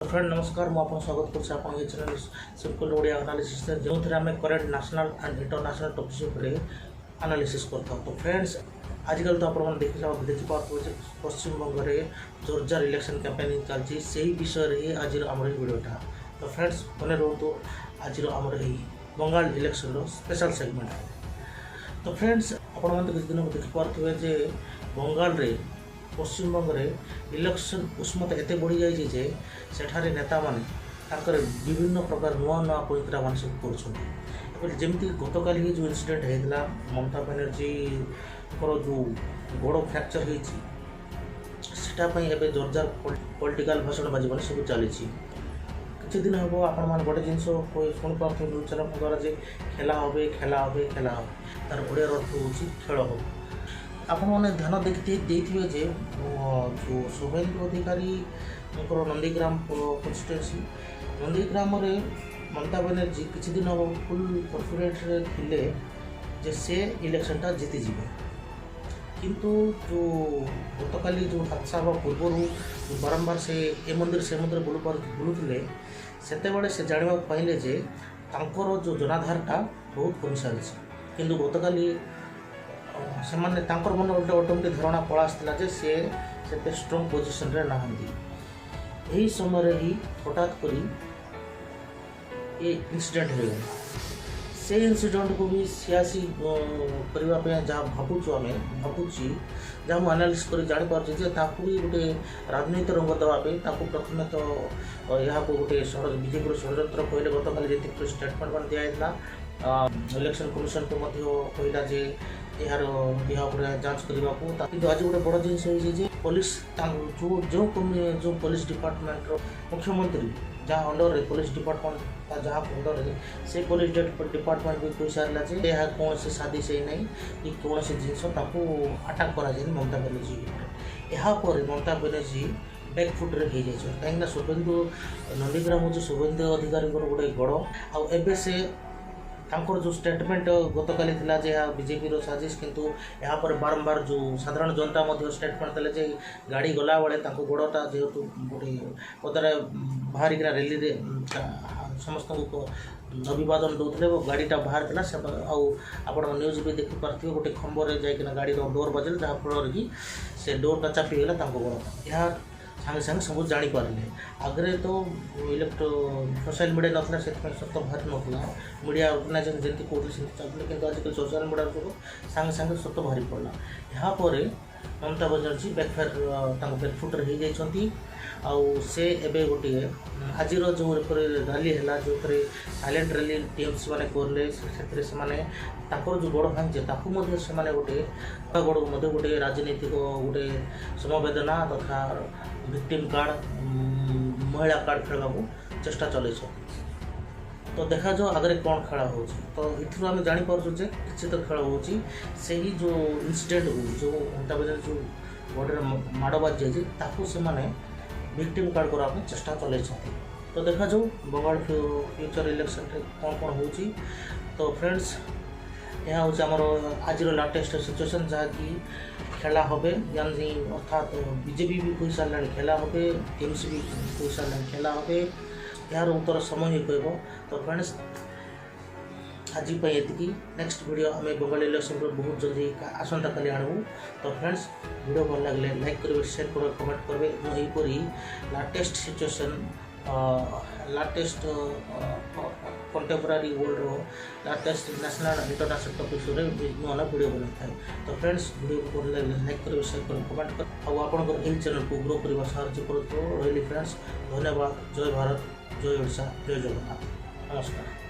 Friend नमस्कार मुझे स्वागत कर चैनल सिंपल ओडिया एनालिसिस जो थे आम current national and international topics उपरे एनालिसिस करता। तो फ्रेंड्स आजकल तो आप देखिए पश्चिम बंग में जोरदार इलेक्शन कैंपेनिंग चलती से विषय आज आम वीडियोटा। तो फ्रेंड्स मन रोतु आज आम बंगाल इलेक्शन स्पेशल सेगमेंट। तो फ्रेंड्स आपण किसी दिन देखिपे बंगाल रे पश्चिम बंग में इलेक्शन उष्मता एत बढ़ी जाए सेठारे नेता माने विभिन्न प्रकार नुआ नुआ परिक्रिया मान सब करमती गत काली जो इनसीडेंट होता ममता बनर्जी जो गोड़ फ्रैक्चर होटापी जोरदार पॉलिटिकल भाषण बाजी सब चली किसी दिन हम आपण गोटे जिन शुणी पार्थ न्यूज द्वारा खेला हे खेला हे खेला हे तार ओडिया अर्थ हूँ खेल हो। आपण मैंने ध्यान देखिए जो शुभेन्दु अधिकारी नंदीग्राम कन्स्टिट्यूएंसी नंदीग्राम ममता बनर्जी किसी दिन हम फुल कॉन्फिडेंस थे से इलेक्शनटा जीति जीवे किंतु जो गत काली जो हादसा हवा पूर्वर बारंबार से मंदिर बुलूले से जानवा पाइले जे तांकर जो जनाधारटा बहुत कमी सारी किंतु गत काली से मन गोटे ऑटोमेटिक धारणा पड़ा आसाला से स्ट्रॉन्ग पोजिशन रे नहांती यही समय ही हठात करी ये इंसिडेंट हो गया। से इंसिडेंट को भी सियासी करने जहाँ भावुँ आम भावुची जहाँ मुझे एनालिसिस कर जापारे भी गोटे राजनीति रंग देवाई प्रथम तो यहाँ को गोटे बीजेपी षड्यंत्र कहले गत काली जी स्टेटमेंट मान दिखाई इलेक्शन कमिशन को कहला जे यार जांच करने को आज गोटे बड़ जिन पुलिस जो पुलिस डिपार्टमेंट मुख्यमंत्री जहाँ अंडर रे पुलिस डिपार्टमेंट जहाँ अंडर रे से पुलिस डिपार्टमेंट भी कही सारा जे यह कौन से सादी से नहीं कि कौन से जिनस आटाक करा ममता बनर्जी यापर ममता बनर्जी बैकफुट रे कहीं शुभेन्दु नंदीग्राम हूँ शुभेन्दु अधिकारी गोटे गड़ आबे से तांकर जो स्टेटमेंट गत काली थिला जे बीजेपी रो साजिश किंतु यहाँ पर बारंबार जो साधारण जनता मध्य स्टेटमेंट देले जे गाड़ी गला बेले तांको गोड़टा जेहेतु गोटे पदरे बाहर रैली रे समस्त को अभिवादन दौले वो गाड़ीटा बाहर था से आपण न्यूज भी देखी पार्थिव गोटे खंबर जाइना गाड़ी डोर बजल जहाँ फल कि से डोरटा चापीगला गोड़टा यहाँ सागे सागे सब जापारे आगे तो सोशल मीडिया नाला से सत बाहरी नाला मीडिया अर्गानाइजेशन जमी कहते चाहते कि आजकल सोशल मीडिया जो सागे सागे सत बाहरी पड़ा यापर ममता बनर्जी बैकफायर बैकफुट हो से एबे गोटे आज जो रैली है जो साइलेंट रैली टीएमसी मैंने करले से जो गोड़ भांगे से गोटे गोड़ गोटे राजनीतिक गोटे समवेदना तथा विक्टिम कार्ड महिला कार्ड खेलवा चेष्टा चल। तो देखा जो आगे कौन खेला हो तो इथु आम जापर किसी तो खेल हो जो इनसीडेंट जो ममता बनर्जी जो बॉडी माड़ बाजी जाए से विक्टिम कार्ड करने चेष्टा चल। तो देखा जो बंगाल फ्यूचर इलेक्शन कौन कौन हो तो फ्रेंड्स यह हूँ आमर आज लाटेस्ट सिचुएसन जहाँकि खेला हे यानी अर्थात बीजेपी भी कही सारे खेला हे टीएमसी भी कही सारे खेला हे यार उत्तर समय ही कह। तो फ्रेंड्स आज ये नेक्स्ट वीडियो आम बंगाल इलेक्शन बहुत जल्दी आसंता काली आणबू। तो फ्रेंड्स वीडियो भल लगे लाइक करेंगे शेयर करेंगे कमेंट करेंगे यहीपरी latest situation latest contemporary world रो लाटेस्ट नेशनल इंटरनेशनल टॉपिक्स नुआ वीडियो बना था। तो फ्रेंड्स वीडियो को भल लगे लाइक करेंगे शेयर करेंगे कमेंट करेंगे आपंकर यही चैनल को ग्रो करने साहय कर रही फ्रेंड्स। धन्यवाद। जय भारत जय ओडिशा जय जगन्नाथ। नमस्कार।